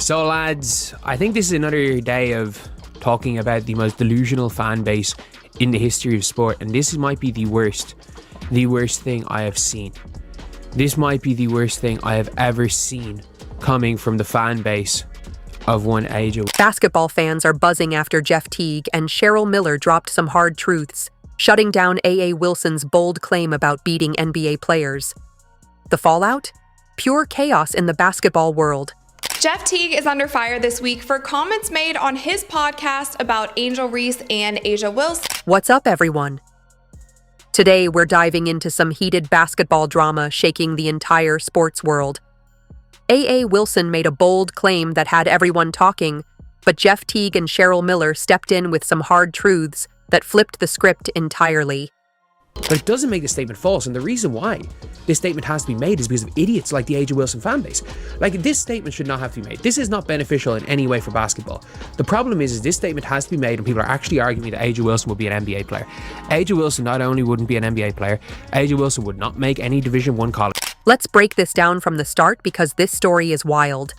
So lads, I think this is another day of talking about the most delusional fan base in the history of sport, and this might be the worst thing I have seen. This might be the worst thing I have ever seen coming from the fan base of one age. Basketball fans are buzzing after Jeff Teague and Cheryl Miller dropped some hard truths, shutting down A.A. Wilson's bold claim about beating NBA players. The fallout? Pure chaos in the basketball world. Jeff Teague is under fire this week for comments made on his podcast about Angel Reese and A'ja Wilson. What's up, everyone? Today, we're diving into some heated basketball drama shaking the entire sports world. A.A. Wilson made a bold claim that had everyone talking, but Jeff Teague and Cheryl Miller stepped in with some hard truths that flipped the script entirely. But it doesn't make the statement false, and the reason why this statement has to be made is because of idiots like the A'ja Wilson fan base. Like, this statement should not have to be made. This is not beneficial in any way for basketball. The problem is this statement has to be made, and people are actually arguing that A'ja Wilson would be an NBA player. A'ja Wilson not only wouldn't be an NBA player, A'ja Wilson would not make any Division I college. Let's break this down from the start because this story is wild.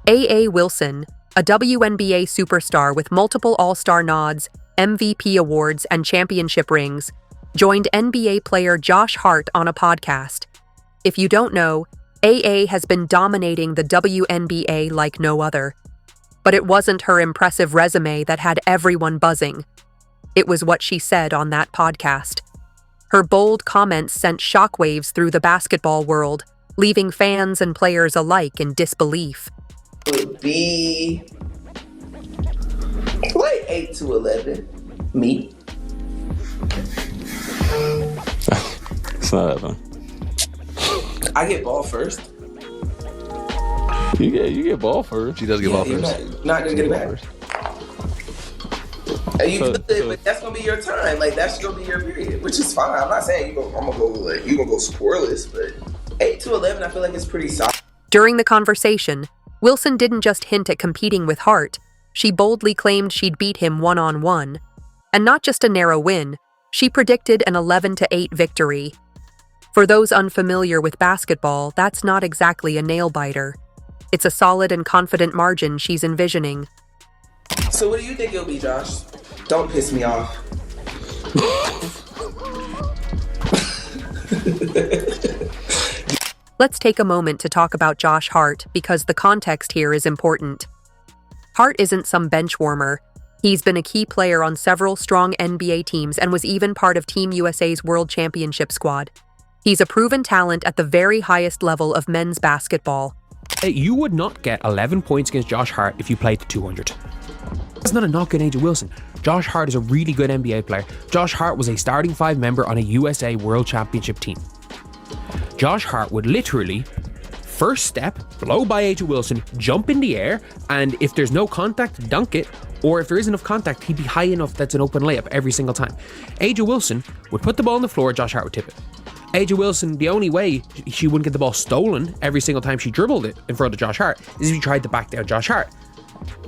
A.A. Wilson, a WNBA superstar with multiple All-Star nods, MVP awards, and championship rings, joined NBA player Josh Hart on a podcast. If you don't know, A.A. has been dominating the WNBA like no other. But it wasn't her impressive resume that had everyone buzzing. It was what she said on that podcast. Her bold comments sent shockwaves through the basketball world, leaving fans and players alike in disbelief. Would be like 8 to 11. Me. It's not that fun. I get ball first. You get ball first. She does get ball first. Not gonna get it back. You feel it, but that's gonna be your time. Like, that's gonna be your period, which is fine. I'm not saying I'm gonna go scoreless, but 8 to 11, I feel like it's pretty solid. During the conversation, Wilson didn't just hint at competing with Hart. She boldly claimed she'd beat him one-on-one. And not just a narrow win, she predicted an 11-8 victory. For those unfamiliar with basketball, that's not exactly a nail-biter. It's a solid and confident margin she's envisioning. So what do you think it'll be, Josh? Don't piss me off. Let's take a moment to talk about Josh Hart because the context here is important. Hart isn't some bench warmer. He's been a key player on several strong NBA teams and was even part of Team USA's World Championship squad. He's a proven talent at the very highest level of men's basketball. You would not get 11 points against Josh Hart if you played to 200. That's not a knock on A'ja Wilson. Josh Hart is a really good NBA player. Josh Hart was a starting 5 member on a USA World Championship team. Josh Hart would literally first step, blow by A'ja Wilson, jump in the air, and if there's no contact, dunk it, or if there is enough contact, he'd be high enough that's an open layup every single time. A'ja Wilson would put the ball on the floor, Josh Hart would tip it. A'ja Wilson, the only way she wouldn't get the ball stolen every single time she dribbled it in front of Josh Hart is if she tried to back down Josh Hart.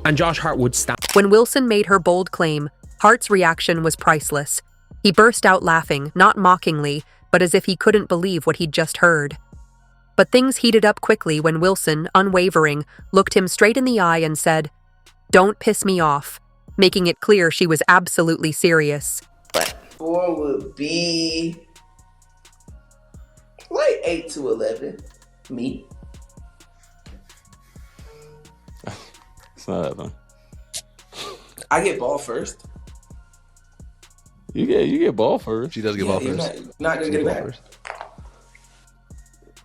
And Josh Hart would stand. When Wilson made her bold claim, Hart's reaction was priceless. He burst out laughing, not mockingly, but as if he couldn't believe what he'd just heard. But things heated up quickly when Wilson, unwavering, looked him straight in the eye and said, "Don't piss me off," making it clear she was absolutely serious. 4 would be like 8 to 11. Me. It's not that fun. I get ball first. You get ball first. She does get ball first. Not gonna get it back.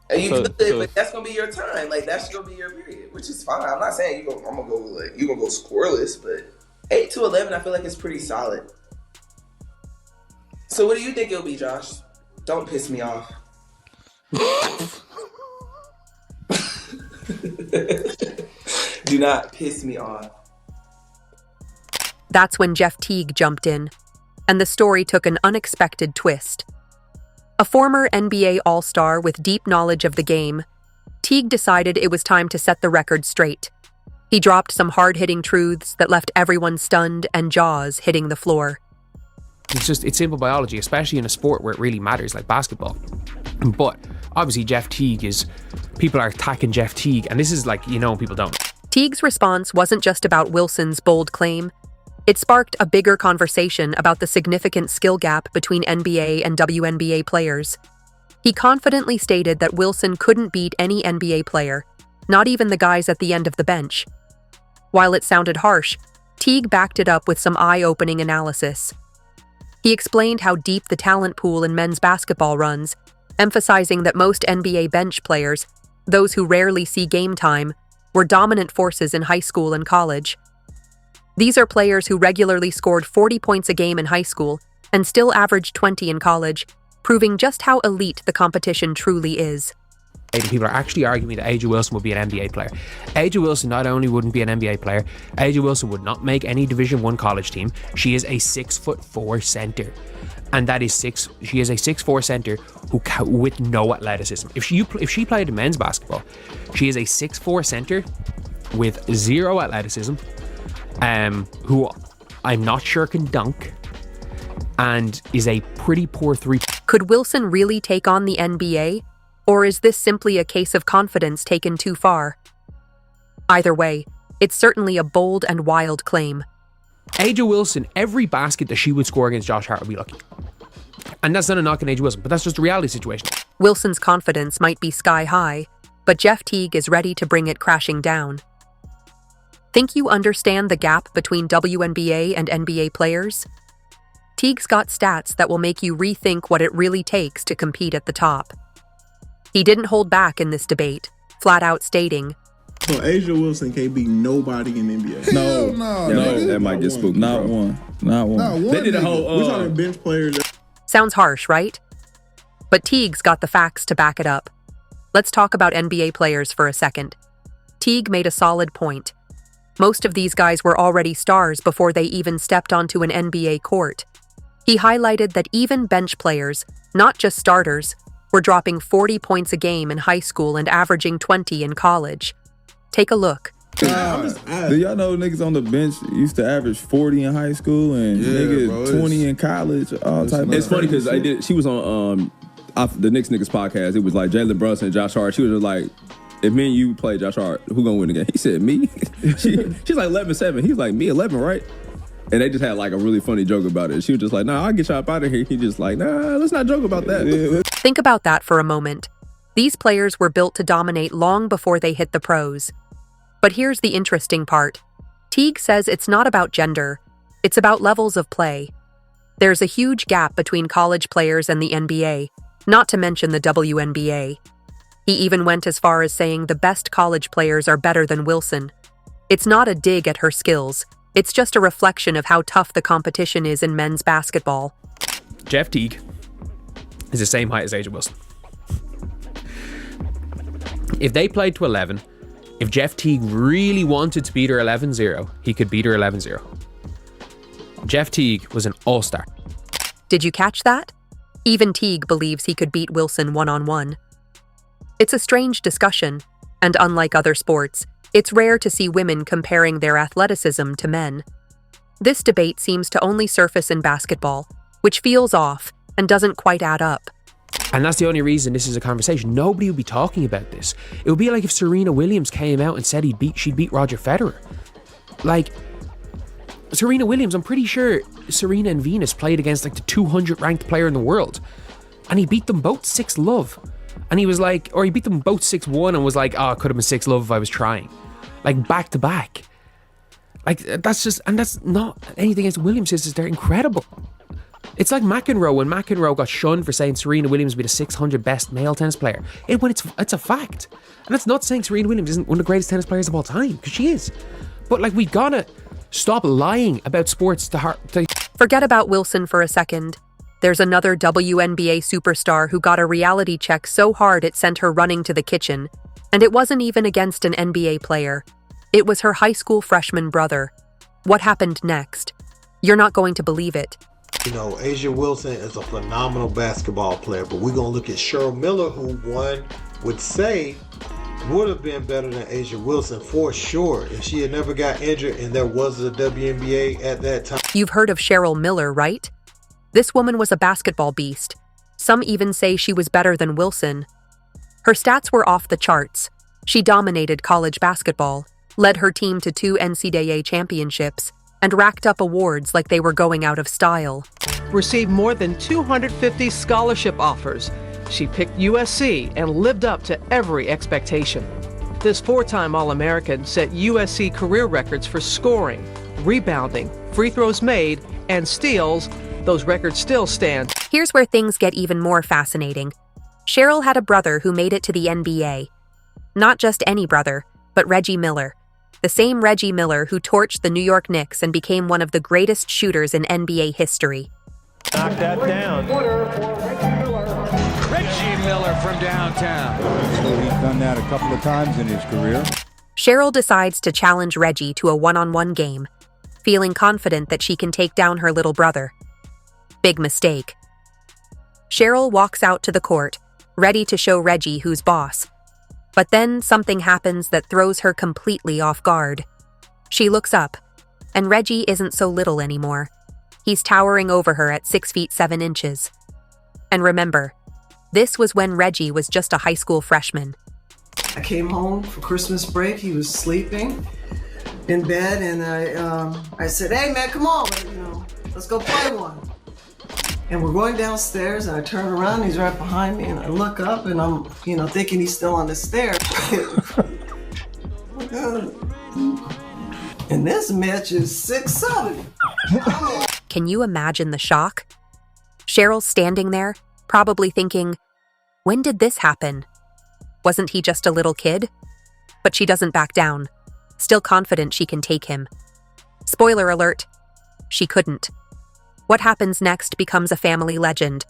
And you feel it, but that's gonna be your time. Like, that's gonna be your period, which is fine. I'm not saying you're gonna go scoreless, but 8 to 11, I feel like it's pretty solid. So what do you think it'll be, Josh? Don't piss me off. Do not piss me off. That's when Jeff Teague jumped in, and the story took an unexpected twist. A former NBA All-Star with deep knowledge of the game, Teague decided it was time to set the record straight. He dropped some hard-hitting truths that left everyone stunned and jaws hitting the floor. It's simple biology, especially in a sport where it really matters, like basketball. But obviously Jeff Teague people are attacking Jeff Teague, and this is like, people don't. Teague's response wasn't just about Wilson's bold claim. It sparked a bigger conversation about the significant skill gap between NBA and WNBA players. He confidently stated that Wilson couldn't beat any NBA player, not even the guys at the end of the bench. While it sounded harsh, Teague backed it up with some eye-opening analysis. He explained how deep the talent pool in men's basketball runs, emphasizing that most NBA bench players, those who rarely see game time, were dominant forces in high school and college. These are players who regularly scored 40 points a game in high school and still averaged 20 in college, proving just how elite the competition truly is. People are actually arguing that A'ja Wilson would be an NBA player. A'ja Wilson not only wouldn't be an NBA player, A'ja Wilson would not make any Division I college team. She is a 6'4" center. And that is she is a 6'4" center with no athleticism. If she played in men's basketball, she is a 6'4" center with zero athleticism, who I'm not sure can dunk, and is a pretty poor three. Could Wilson really take on the NBA? Or is this simply a case of confidence taken too far? Either way, it's certainly a bold and wild claim. A'ja Wilson, every basket that she would score against Josh Hart would be lucky. And that's not a knock on A'ja Wilson, but that's just a reality situation. Wilson's confidence might be sky high, but Jeff Teague is ready to bring it crashing down. Think you understand the gap between WNBA and NBA players? Teague's got stats that will make you rethink what it really takes to compete at the top. He didn't hold back in this debate, flat out stating, So A'ja Wilson can't beat nobody in the NBA. No, that might get spooked. Not one. They did a whole. We're talking bench players. Sounds harsh, right? But Teague's got the facts to back it up. Let's talk about NBA players for a second. Teague made a solid point. Most of these guys were already stars before they even stepped onto an NBA court. He highlighted that even bench players, not just starters, were dropping 40 points a game in high school and averaging 20 in college. Take a look. Do y'all know niggas on the bench used to average 40 in high school and niggas 20 in college? All type of It's funny because she was on the Knicks niggas podcast. It was like Jalen Brunson and Josh Hart. She was just like, if me and you play Josh Hart, who gonna win the game? He said, me? She's like 11-7. He was like, me 11, right? And they just had like a really funny joke about it. She was just like, nah, I'll get y'all up out of here. He just like, nah, let's not joke about that. Think about that for a moment. These players were built to dominate long before they hit the pros. But here's the interesting part. Teague says it's not about gender. It's about levels of play. There's a huge gap between college players and the NBA, not to mention the WNBA. He even went as far as saying the best college players are better than Wilson. It's not a dig at her skills. It's just a reflection of how tough the competition is in men's basketball. Jeff Teague is the same height as A'ja Wilson. If they played to 11, if Jeff Teague really wanted to beat her 11-0, he could beat her 11-0. Jeff Teague was an all-star. Did you catch that? Even Teague believes he could beat Wilson one-on-one. It's a strange discussion, and unlike other sports, it's rare to see women comparing their athleticism to men. This debate seems to only surface in basketball, which feels off and doesn't quite add up. And that's the only reason this is a conversation. Nobody would be talking about this. It would be like if Serena Williams came out and said she'd beat Roger Federer. Like, Serena Williams, I'm pretty sure Serena and Venus played against like the 200 ranked player in the world. And he beat them both 6-love. And he was like, or he beat them both 6-1 and was like, oh, it could have been 6-love if I was trying. Like, back to back. Like, that's just, and that's not anything against Williams, sisters. They're incredible. It's like McEnroe, when McEnroe got shunned for saying Serena Williams would be the 600 best male tennis player. It's a fact. And that's not saying Serena Williams isn't one of the greatest tennis players of all time, because she is. But like, we gotta stop lying about sports Forget about Wilson for a second. There's another WNBA superstar who got a reality check so hard it sent her running to the kitchen. And it wasn't even against an NBA player. It was her high school freshman brother. What happened next? You're not going to believe it. You know, A'ja Wilson is a phenomenal basketball player, but we're going to look at Cheryl Miller, who one would say would have been better than A'ja Wilson for sure if she had never got injured and there was a WNBA at that time. You've heard of Cheryl Miller, right? This woman was a basketball beast. Some even say she was better than Wilson. Her stats were off the charts. She dominated college basketball. led her team to 2 NCAA championships, and racked up awards like they were going out of style. Received more than 250 scholarship offers. She picked USC and lived up to every expectation. This 4-time All-American set USC career records for scoring, rebounding, free throws made, and steals. Those records still stand. Here's where things get even more fascinating. Cheryl had a brother who made it to the NBA. Not just any brother, but Reggie Miller. The same Reggie Miller who torched the New York Knicks and became one of the greatest shooters in NBA history. Knock that down. Reggie Miller from downtown. He's done that a couple of times in his career. Cheryl decides to challenge Reggie to a one-on-one game, feeling confident that she can take down her little brother. Big mistake. Cheryl walks out to the court, ready to show Reggie who's boss. But then something happens that throws her completely off guard. She looks up, and Reggie isn't so little anymore. He's towering over her at 6 feet 7 inches. And remember, this was when Reggie was just a high school freshman. I came home for Christmas break. He was sleeping in bed, and I said, "Hey man, come on, let's go play one." And we're going downstairs, and I turn around, and he's right behind me, and I look up, and I'm, thinking he's still on the stairs. And this Mitch is 6'7". Can you imagine the shock? Cheryl's standing there, probably thinking, when did this happen? Wasn't he just a little kid? But she doesn't back down, still confident she can take him. Spoiler alert, she couldn't. What happens next becomes a family legend.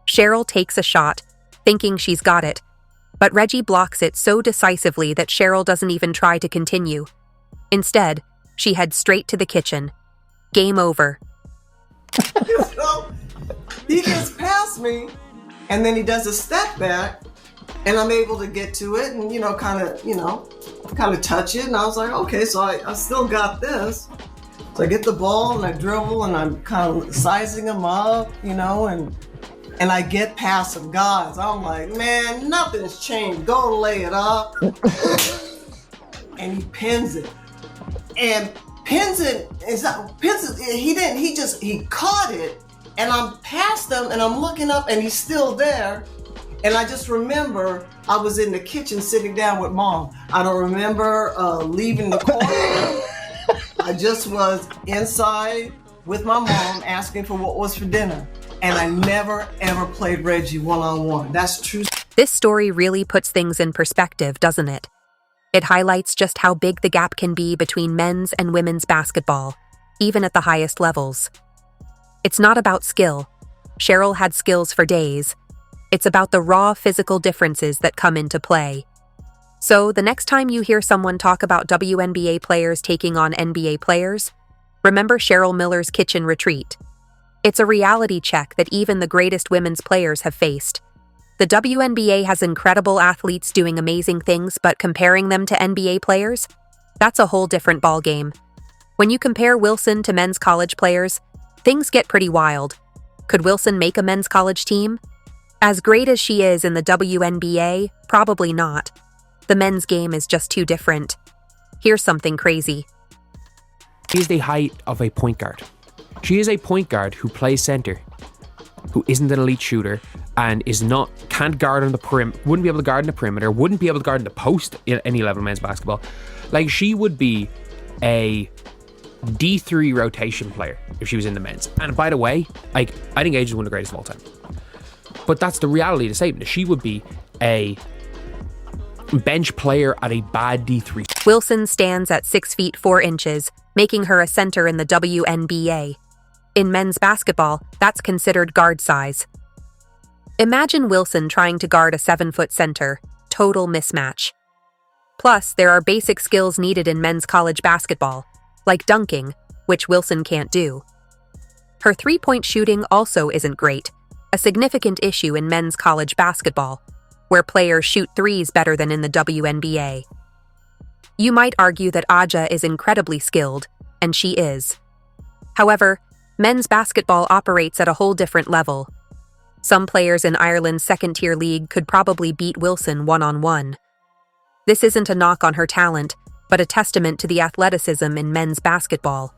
Cheryl takes a shot, thinking she's got it, but Reggie blocks it so decisively that Cheryl doesn't even try to continue. Instead, she heads straight to the kitchen. Game over. He gets past me, and then he does a step back, and I'm able to get to it and, kind of touch it. And I was like, okay, so I still got this. So I get the ball and I dribble and I'm kind of sizing him up, and I get past him. Guys, I'm like, man, nothing's changed. Go lay it up. And he pins it. And he caught it, and I'm past him and I'm looking up and he's still there. And I just remember I was in the kitchen sitting down with Mom. I don't remember leaving the corner. I just was inside with my mom asking for what was for dinner. And I never, ever played Reggie one-on-one. That's true. This story really puts things in perspective, doesn't it? It highlights just how big the gap can be between men's and women's basketball, even at the highest levels. It's not about skill. Cheryl had skills for days. It's about the raw physical differences that come into play. So, the next time you hear someone talk about WNBA players taking on NBA players, remember Cheryl Miller's kitchen retreat. It's a reality check that even the greatest women's players have faced. The WNBA has incredible athletes doing amazing things, but comparing them to NBA players? That's a whole different ballgame. When you compare Wilson to men's college players, things get pretty wild. Could Wilson make a men's college team? As great as she is in the WNBA, probably not. The men's game is just too different. Here's something crazy. She is the height of a point guard. She is a point guard who plays center, who isn't an elite shooter, and can't guard on the perimeter, wouldn't be able to guard in the perimeter, wouldn't be able to guard in the post at any level of men's basketball. Like, she would be a D3 rotation player if she was in the men's. And by the way, I think Age is one of the greatest of all time. But that's the reality of the statement. She would be a bench player at a bad D3. Wilson stands at 6 feet 4 inches, making her a center in the WNBA. In men's basketball, that's considered guard size. Imagine Wilson trying to guard a 7-foot center. Total mismatch. Plus, there are basic skills needed in men's college basketball, like dunking, which Wilson can't do. Her three-point shooting also isn't great, a significant issue in men's college basketball, where players shoot threes better than in the WNBA. You might argue that Aja is incredibly skilled, and she is. However, men's basketball operates at a whole different level. Some players in Ireland's second-tier league could probably beat Wilson one-on-one. This isn't a knock on her talent, but a testament to the athleticism in men's basketball.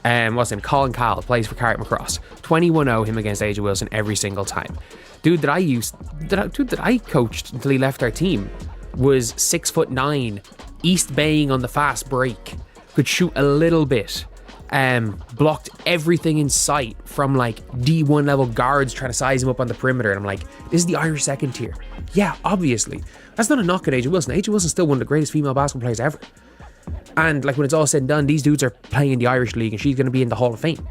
What's his name? Colin Cowell plays for Carrick Macross. 21-0 him against Aja Wilson every single time. Dude that I coached until he left our team was 6'9", East Baying on the fast break, could shoot a little bit, blocked everything in sight from like D1 level guards trying to size him up on the perimeter. And I'm like, this is the Irish second tier. Yeah, obviously. That's not a knock at Aja Wilson. Aja Wilson's still one of the greatest female basketball players ever. And like when it's all said and done, these dudes are playing in the Irish League and she's going to be in the Hall of Fame.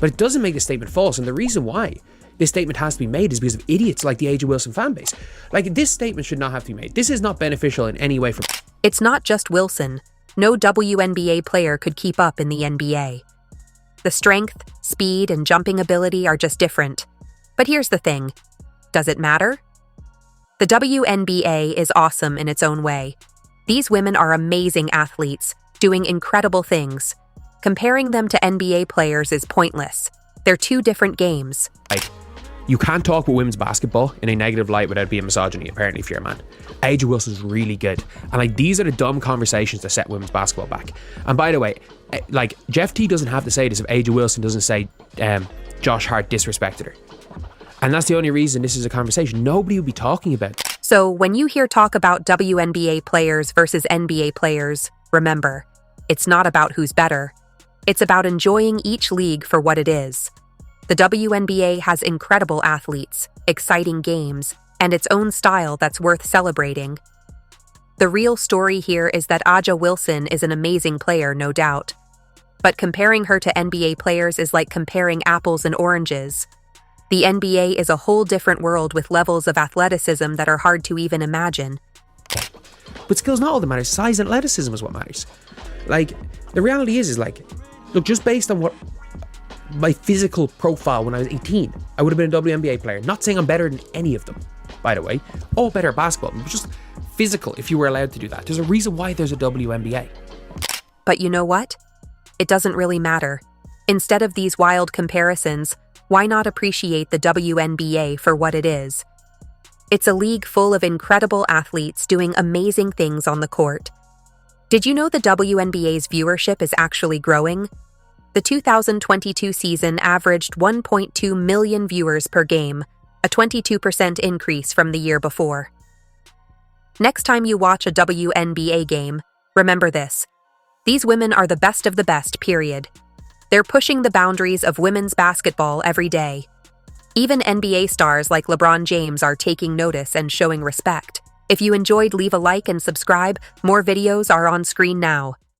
But it doesn't make the statement false. And the reason why this statement has to be made is because of idiots like the Aja Wilson fan base. Like, this statement should not have to be made. This is not beneficial in any way for... It's not just Wilson. No WNBA player could keep up in the NBA. The strength, speed, and jumping ability are just different. But here's the thing. Does it matter? The WNBA is awesome in its own way. These women are amazing athletes, doing incredible things. Comparing them to NBA players is pointless. They're two different games. You can't talk about women's basketball in a negative light without being misogyny, apparently, if you're a man. Aja Wilson's really good. And like, these are the dumb conversations that set women's basketball back. And by the way, like, Jeff Teague doesn't have to say this if Aja Wilson doesn't say Josh Hart disrespected her. And that's the only reason this is a conversation. Nobody would be talking about it. So when you hear talk about WNBA players versus NBA players, remember, it's not about who's better. It's about enjoying each league for what it is. The WNBA has incredible athletes, exciting games, and its own style that's worth celebrating. The real story here is that Aja Wilson is an amazing player, no doubt. But comparing her to NBA players is like comparing apples and oranges. The NBA is a whole different world with levels of athleticism that are hard to even imagine. But skill's not all that matters. Size and athleticism is what matters. Like, the reality is like, look, just based on what my physical profile when I was 18, I would have been a WNBA player. Not saying I'm better than any of them, by the way. All better at basketball, but just physical if you were allowed to do that. There's a reason why there's a WNBA. But you know what? It doesn't really matter. Instead of these wild comparisons, why not appreciate the WNBA for what it is? It's a league full of incredible athletes doing amazing things on the court. Did you know the WNBA's viewership is actually growing? The 2022 season averaged 1.2 million viewers per game, a 22% increase from the year before. Next time you watch a WNBA game, remember this. These women are the best of the best, period. They're pushing the boundaries of women's basketball every day. Even NBA stars like LeBron James are taking notice and showing respect. If you enjoyed, leave a like and subscribe. More videos are on screen now.